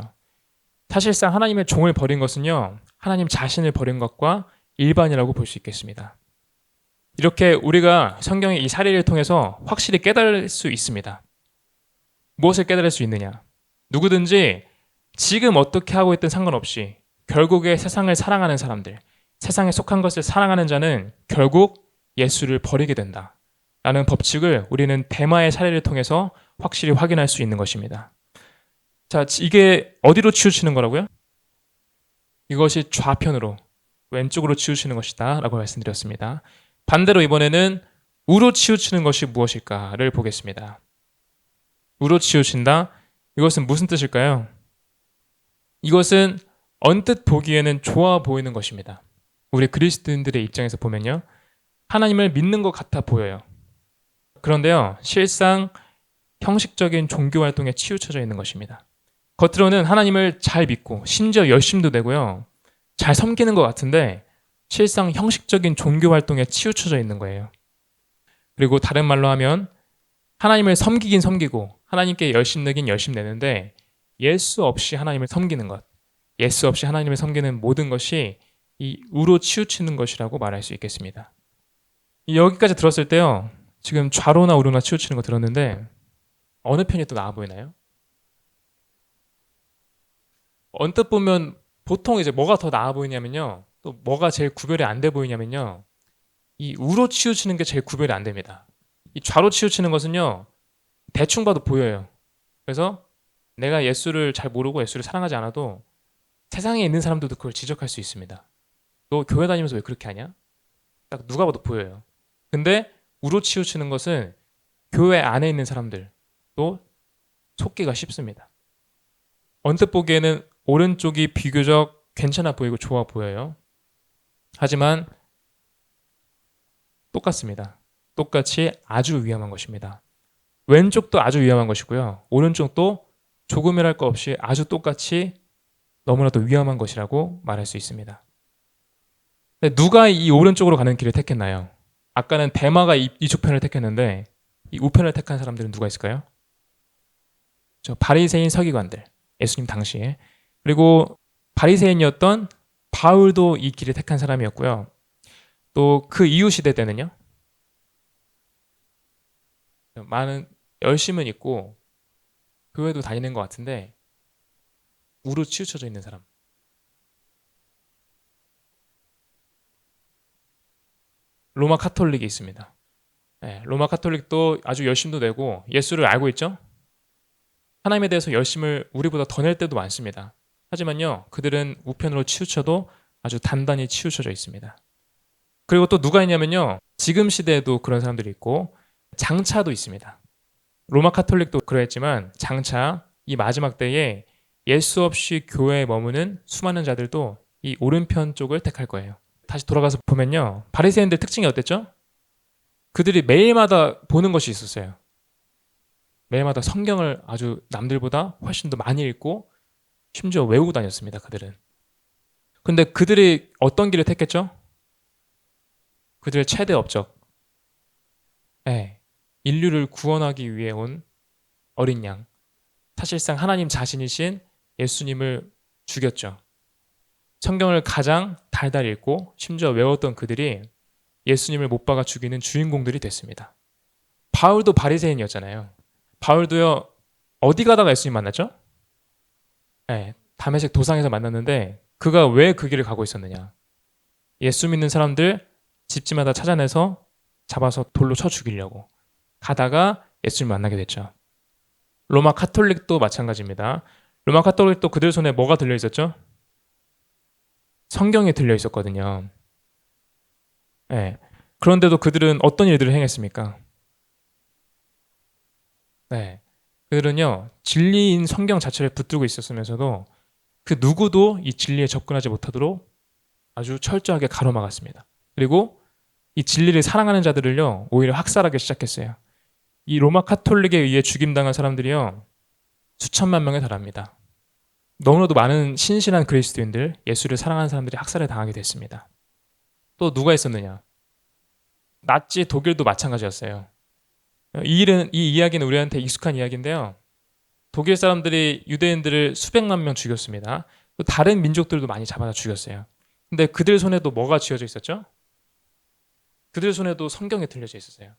사실상 하나님의 종을 버린 것은요, 하나님 자신을 버린 것과 일반이라고 볼 수 있겠습니다. 이렇게 우리가 성경의 이 사례를 통해서 확실히 깨달을 수 있습니다. 무엇을 깨달을 수 있느냐? 누구든지 지금 어떻게 하고 있든 상관없이 결국에 세상을 사랑하는 사람들, 세상에 속한 것을 사랑하는 자는 결국 예수를 버리게 된다. 라는 법칙을 우리는 데마의 사례를 통해서 확실히 확인할 수 있는 것입니다. 자, 이게 어디로 치우치는 거라고요? 이것이 좌편으로, 왼쪽으로 치우치는 것이다 라고 말씀드렸습니다. 반대로 이번에는 우로 치우치는 것이 무엇일까를 보겠습니다. 우로 치우친다? 이것은 무슨 뜻일까요? 이것은 언뜻 보기에는 좋아 보이는 것입니다. 우리 그리스도인들의 입장에서 보면요, 하나님을 믿는 것 같아 보여요. 그런데요, 실상 형식적인 종교 활동에 치우쳐져 있는 것입니다. 겉으로는 하나님을 잘 믿고 심지어 열심도 내고요, 잘 섬기는 것 같은데 실상 형식적인 종교 활동에 치우쳐져 있는 거예요. 그리고 다른 말로 하면 하나님을 섬기긴 섬기고 하나님께 열심 내긴 열심 내는데 예수 없이 하나님을 섬기는 것, 예수 없이 하나님을 섬기는 모든 것이 이 우로 치우치는 것이라고 말할 수 있겠습니다. 여기까지 들었을 때요, 지금 좌로나 우로나 치우치는 거 들었는데 어느 편이 또 나아 보이나요? 언뜻 보면 보통 이제 뭐가 더 나아 보이냐면요, 또 뭐가 제일 구별이 안 돼 보이냐면요, 이 우로 치우치는 게 제일 구별이 안 됩니다. 이 좌로 치우치는 것은요, 대충 봐도 보여요. 그래서 내가 예수를 잘 모르고 예수를 사랑하지 않아도 세상에 있는 사람들도 그걸 지적할 수 있습니다. 너 교회 다니면서 왜 그렇게 하냐? 딱 누가 봐도 보여요. 근데 우로 치우치는 것은 교회 안에 있는 사람들도 속기가 쉽습니다. 언뜻 보기에는 오른쪽이 비교적 괜찮아 보이고 좋아 보여요. 하지만 똑같습니다. 똑같이 아주 위험한 것입니다. 왼쪽도 아주 위험한 것이고요, 오른쪽도 조금이랄 것 없이 아주 똑같이 너무나도 위험한 것이라고 말할 수 있습니다. 누가 이 오른쪽으로 가는 길을 택했나요? 아까는 데마가 이쪽 편을 택했는데 이 우편을 택한 사람들은 누가 있을까요? 저 바리새인 서기관들, 예수님 당시에. 그리고 바리새인이었던 바울도 이 길을 택한 사람이었고요. 또 그 이후 시대 때는요, 많은 열심은 있고 교회도 다니는 것 같은데 우로 치우쳐져 있는 사람, 로마 카톨릭이 있습니다. 네, 로마 카톨릭도 아주 열심도 내고 예수를 알고 있죠. 하나님에 대해서 열심을 우리보다 더 낼 때도 많습니다. 하지만요, 그들은 우편으로 치우쳐도 아주 단단히 치우쳐져 있습니다. 그리고 또 누가 있냐면요, 지금 시대에도 그런 사람들이 있고 장차도 있습니다. 로마 카톨릭도 그러했지만 장차 이 마지막 때에 예수 없이 교회에 머무는 수많은 자들도 이 오른편 쪽을 택할 거예요. 다시 돌아가서 보면요, 바리새인들 특징이 어땠죠? 그들이 매일마다 보는 것이 있었어요. 매일마다 성경을 아주 남들보다 훨씬 더 많이 읽고 심지어 외우고 다녔습니다. 그들은. 근데 그들이 어떤 길을 택했죠? 그들의 최대 업적, 인류를 구원하기 위해 온 어린 양, 사실상 하나님 자신이신 예수님을 죽였죠. 성경을 가장 달달 읽고 심지어 외웠던 그들이 예수님을 못 박아 죽이는 주인공들이 됐습니다. 바울도 바리새인이었잖아요. 바울도요, 어디 가다가 예수님 만났죠? 다메섹 도상에서 만났는데 그가 왜 그 길을 가고 있었느냐? 예수 믿는 사람들 집집마다 찾아내서 잡아서 돌로 쳐 죽이려고 가다가 예수님 만나게 됐죠. 로마 카톨릭도 마찬가지입니다. 로마 카톨릭도 그들 손에 뭐가 들려 있었죠? 성경이 들려 있었거든요. 그런데도 그들은 어떤 일들을 행했습니까? 그들은요, 진리인 성경 자체를 붙들고 있었으면서도 그 누구도 이 진리에 접근하지 못하도록 아주 철저하게 가로막았습니다. 그리고 이 진리를 사랑하는 자들을요, 오히려 학살하기 시작했어요. 이 로마 카톨릭에 의해 죽임당한 사람들이요, 수천만 명에 달합니다. 너무나도 많은 신실한 그리스도인들, 예수를 사랑하는 사람들이 학살을 당하게 됐습니다. 또 누가 있었느냐? 나치 독일도 마찬가지였어요. 이 이야기는 우리한테 익숙한 이야기인데요. 독일 사람들이 유대인들을 수백만 명 죽였습니다. 또 다른 민족들도 많이 잡아다 죽였어요. 근데 그들 손에도 뭐가 쥐어져 있었죠? 그들 손에도 성경이 들려져 있었어요.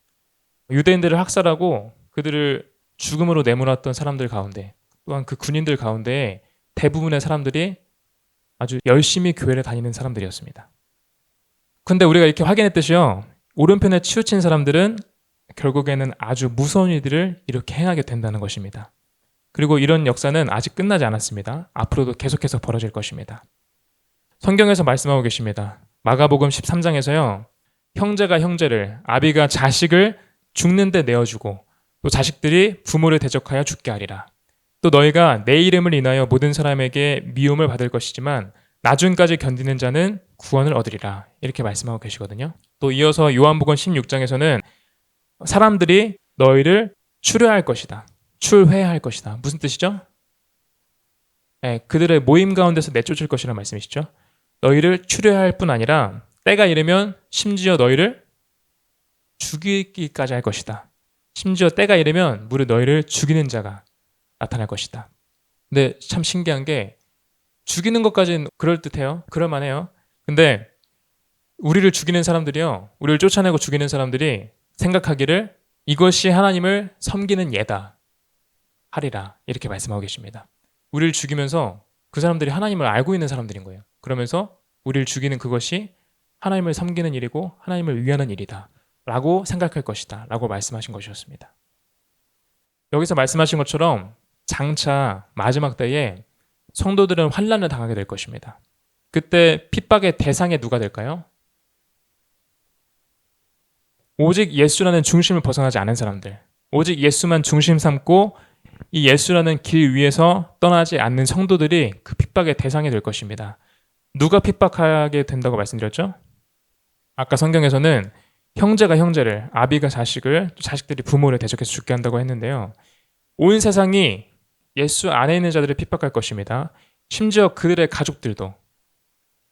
유대인들을 학살하고 그들을 죽음으로 내몰았던 사람들 가운데, 또한 그 군인들 가운데 대부분의 사람들이 아주 열심히 교회를 다니는 사람들이었습니다. 근데 우리가 이렇게 확인했듯이요, 오른편에 치우친 사람들은 결국에는 아주 무서운 일들을 이렇게 행하게 된다는 것입니다. 그리고 이런 역사는 아직 끝나지 않았습니다. 앞으로도 계속해서 벌어질 것입니다. 성경에서 말씀하고 계십니다. 마가복음 13장에서요, 형제가 형제를, 아비가 자식을 죽는데 내어주고, 또 자식들이 부모를 대적하여 죽게 하리라. 또 너희가 내 이름을 인하여 모든 사람에게 미움을 받을 것이지만 나중까지 견디는 자는 구원을 얻으리라. 이렇게 말씀하고 계시거든요. 또 이어서 요한복음 16장에서는 사람들이 너희를 추려할 것이다. 출회할 것이다. 무슨 뜻이죠? 네, 그들의 모임 가운데서 내쫓을 것이라는 말씀이시죠. 너희를 추려할 뿐 아니라 때가 이르면 심지어 너희를 죽이기까지 할 것이다. 심지어 때가 이르면 무릇 너희를 죽이는 자가 나타날 것이다. 근데 참 신기한 게, 죽이는 것까지는 그럴듯해요. 그럴만해요. 근데 우리를 죽이는 사람들이요, 우리를 쫓아내고 죽이는 사람들이 생각하기를 이것이 하나님을 섬기는 예다 하리라, 이렇게 말씀하고 계십니다. 우리를 죽이면서 그 사람들이 하나님을 알고 있는 사람들인 거예요. 그러면서 우리를 죽이는 그것이 하나님을 섬기는 일이고 하나님을 위하는 일이다 라고 생각할 것이다 라고 말씀하신 것이었습니다. 여기서 말씀하신 것처럼 장차 마지막 때에 성도들은 환난을 당하게 될 것입니다. 그때 핍박의 대상이 누가 될까요? 오직 예수라는 중심을 벗어나지 않은 사람들, 오직 예수만 중심 삼고 이 예수라는 길 위에서 떠나지 않는 성도들이 그 핍박의 대상이 될 것입니다. 누가 핍박하게 된다고 말씀드렸죠? 아까 성경에서는 형제가 형제를, 아비가 자식을, 또 자식들이 부모를 대적해서 죽게 한다고 했는데요. 온 세상이 예수 안에 있는 자들을 핍박할 것입니다. 심지어 그들의 가족들도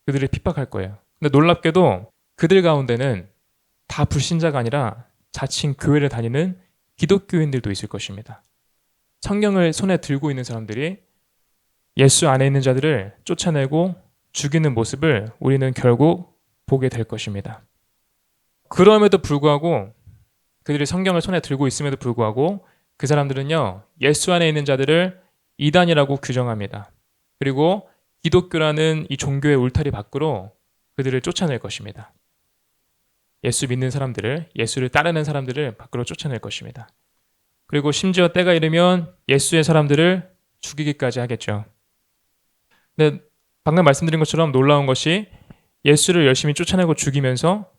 그들을 핍박할 거예요. 근데 놀랍게도 그들 가운데는 다 불신자가 아니라 자칭 교회를 다니는 기독교인들도 있을 것입니다. 성경을 손에 들고 있는 사람들이 예수 안에 있는 자들을 쫓아내고 죽이는 모습을 우리는 결국 보게 될 것입니다. 그럼에도 불구하고, 그들이 성경을 손에 들고 있음에도 불구하고 그 사람들은요, 예수 안에 있는 자들을 이단이라고 규정합니다. 그리고 기독교라는 이 종교의 울타리 밖으로 그들을 쫓아낼 것입니다. 예수 믿는 사람들을, 예수를 따르는 사람들을 밖으로 쫓아낼 것입니다. 그리고 심지어 때가 이르면 예수의 사람들을 죽이기까지 하겠죠. 근데 방금 말씀드린 것처럼 놀라운 것이, 예수를 열심히 쫓아내고 죽이면서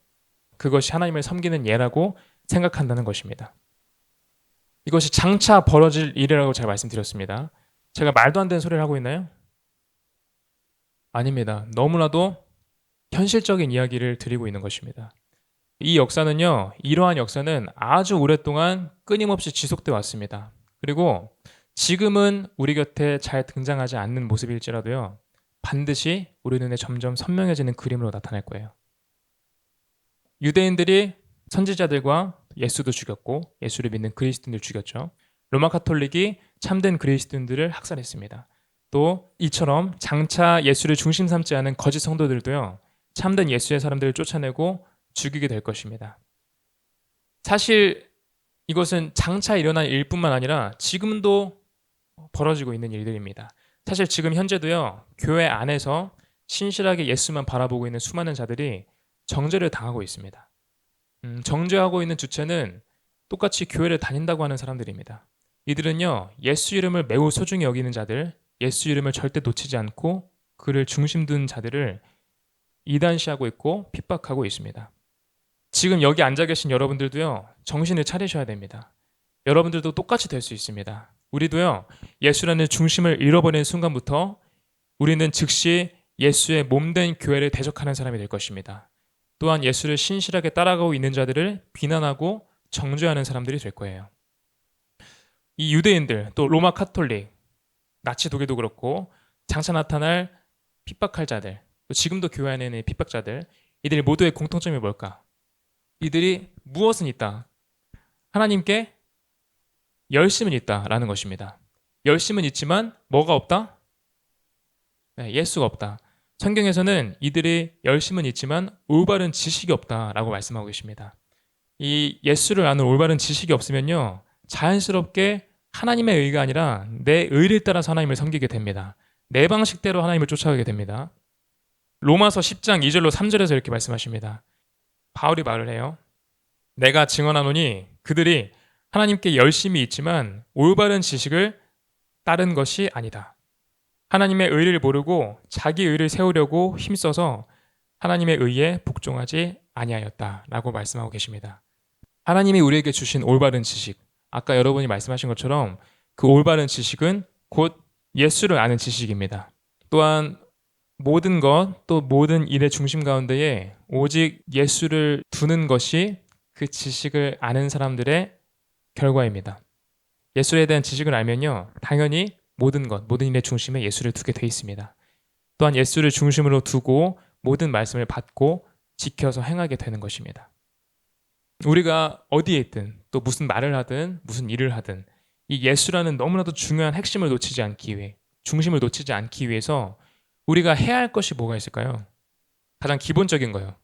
그것이 하나님을 섬기는 예라고 생각한다는 것입니다. 이것이 장차 벌어질 일이라고 제가 말씀드렸습니다. 제가 말도 안 되는 소리를 하고 있나요? 아닙니다. 너무나도 현실적인 이야기를 드리고 있는 것입니다. 이 역사는요, 이러한 역사는 아주 오랫동안 끊임없이 지속되어 왔습니다. 그리고 지금은 우리 곁에 잘 등장하지 않는 모습일지라도요, 반드시 우리 눈에 점점 선명해지는 그림으로 나타날 거예요. 유대인들이 선지자들과 예수도 죽였고 예수를 믿는 그리스도인들 죽였죠. 로마 카톨릭이 참된 그리스도인들을 학살했습니다. 또 이처럼 장차 예수를 중심 삼지 않은 거짓 성도들도요, 참된 예수의 사람들을 쫓아내고 죽이게 될 것입니다. 사실 이것은 장차 일어날 일뿐만 아니라 지금도 벌어지고 있는 일들입니다. 사실 지금 현재도요, 교회 안에서 신실하게 예수만 바라보고 있는 수많은 자들이 정죄를 당하고 있습니다. 정죄하고 있는 주체는 똑같이 교회를 다닌다고 하는 사람들입니다. 이들은요, 예수 이름을 매우 소중히 여기는 자들, 예수 이름을 절대 놓치지 않고 그를 중심 둔 자들을 이단시하고 있고 핍박하고 있습니다. 지금 여기 앉아 계신 여러분들도요, 정신을 차리셔야 됩니다. 여러분들도 똑같이 될 수 있습니다. 우리도요, 예수라는 중심을 잃어버리는 순간부터 우리는 즉시 예수의 몸된 교회를 대적하는 사람이 될 것입니다. 또한 예수를 신실하게 따라가고 있는 자들을 비난하고 정죄하는 사람들이 될 거예요. 이 유대인들 또 로마 카톨릭, 나치 독일도 그렇고 장차 나타날 핍박할 자들, 또 지금도 교회 안에 있는 핍박자들, 이들 모두의 공통점이 뭘까? 이들이 무엇은 있다? 하나님께 열심은 있다라는 것입니다. 열심은 있지만 뭐가 없다? 네, 예수가 없다. 성경에서는 이들의 열심은 있지만 올바른 지식이 없다라고 말씀하고 계십니다. 이 예수를 아는 올바른 지식이 없으면요, 자연스럽게 하나님의 의가 아니라 내 의를 따라서 하나님을 섬기게 됩니다. 내 방식대로 하나님을 쫓아가게 됩니다. 로마서 10장 2절로 3절에서 이렇게 말씀하십니다. 바울이 말을 해요. 내가 증언하노니 그들이 하나님께 열심히 있지만 올바른 지식을 따른 것이 아니다. 하나님의 의를 모르고 자기 의를 세우려고 힘써서 하나님의 의에 복종하지 아니하였다라고 말씀하고 계십니다. 하나님이 우리에게 주신 올바른 지식, 아까 여러분이 말씀하신 것처럼 그 올바른 지식은 곧 예수를 아는 지식입니다. 또한 모든 것, 또 모든 일의 중심 가운데에 오직 예수를 두는 것이 그 지식을 아는 사람들의 결과입니다. 예수에 대한 지식을 알면요, 당연히 모든 것, 모든 일의 중심에 예수를 두게 돼 있습니다. 또한 예수를 중심으로 두고 모든 말씀을 받고 지켜서 행하게 되는 것입니다. 우리가 어디에 있든 또 무슨 말을 하든 무슨 일을 하든 이 예수라는 너무나도 중요한 핵심을 놓치지 않기 위해, 중심을 놓치지 않기 위해서 우리가 해야 할 것이 뭐가 있을까요? 가장 기본적인 거예요.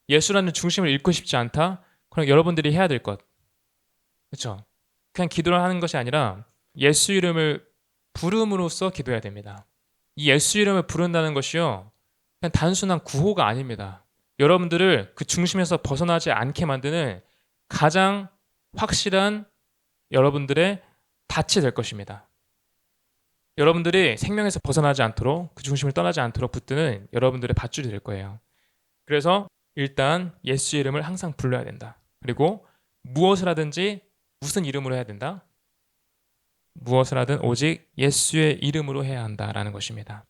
예수라는 중심을 잃고 싶지 않다? 그럼 여러분들이 해야 될 것. 그렇죠? 그냥 기도를 하는 것이 아니라 예수 이름을 부름으로써 기도해야 됩니다. 이 예수 이름을 부른다는 것이요, 그냥 단순한 구호가 아닙니다. 여러분들을 그 중심에서 벗어나지 않게 만드는 가장 확실한 여러분들의 닻이 될 것입니다. 여러분들이 생명에서 벗어나지 않도록, 그 중심을 떠나지 않도록 붙드는 여러분들의 밧줄이 될 거예요. 그래서 일단 예수 이름을 항상 불러야 된다. 그리고 무엇을 하든지 무슨 이름으로 해야 된다? 무엇을 하든 오직 예수의 이름으로 해야 한다라는 것입니다.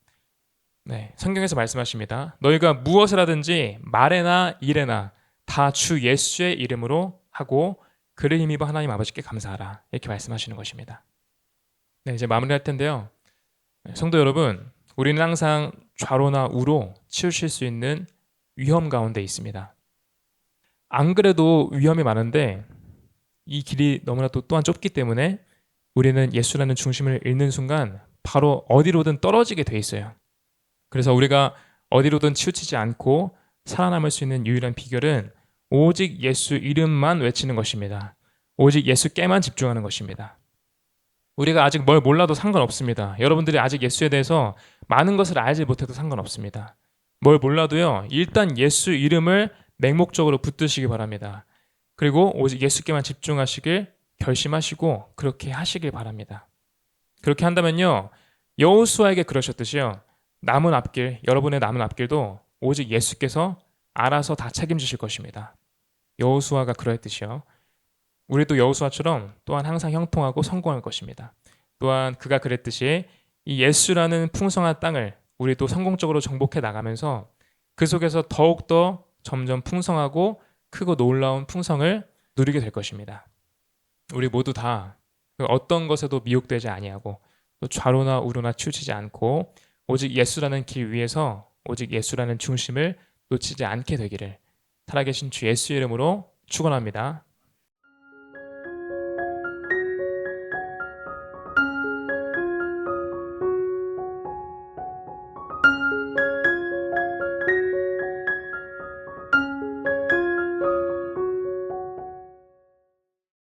네, 성경에서 말씀하십니다. 너희가 무엇을 하든지 말에나 일에나 다 주 예수의 이름으로 하고 그를 힘입어 하나님 아버지께 감사하라. 이렇게 말씀하시는 것입니다. 네, 이제 마무리할 텐데요. 성도 여러분, 우리는 항상 좌로나 우로 치우칠 수 있는 위험 가운데 있습니다. 안 그래도 위험이 많은데 이 길이 너무나 또한 좁기 때문에 우리는 예수라는 중심을 잃는 순간 바로 어디로든 떨어지게 돼 있어요. 그래서 우리가 어디로든 치우치지 않고 살아남을 수 있는 유일한 비결은 오직 예수 이름만 외치는 것입니다. 오직 예수께만 집중하는 것입니다. 우리가 아직 뭘 몰라도 상관없습니다. 여러분들이 아직 예수에 대해서 많은 것을 알지 못해도 상관없습니다. 뭘 몰라도요, 일단 예수 이름을 맹목적으로 붙드시기 바랍니다. 그리고 오직 예수께만 집중하시길 결심하시고 그렇게 하시길 바랍니다. 그렇게 한다면요, 여호수아에게 그러셨듯이요, 남은 앞길, 여러분의 남은 앞길도 오직 예수께서 알아서 다 책임지실 것입니다. 여호수아가 그러했듯이요, 우리도 여호수아처럼 또한 항상 형통하고 성공할 것입니다. 또한 그가 그랬듯이 이 예수라는 풍성한 땅을 우리도 성공적으로 정복해 나가면서 그 속에서 더욱더 점점 풍성하고 크고 놀라운 풍성을 누리게 될 것입니다. 우리 모두 다 어떤 것에도 미혹되지 아니하고 또 좌로나 우로나 치우치지 않고 오직 예수라는 길 위에서 오직 예수라는 중심을 놓치지 않게 되기를 살아계신 주 예수 이름으로 축원합니다.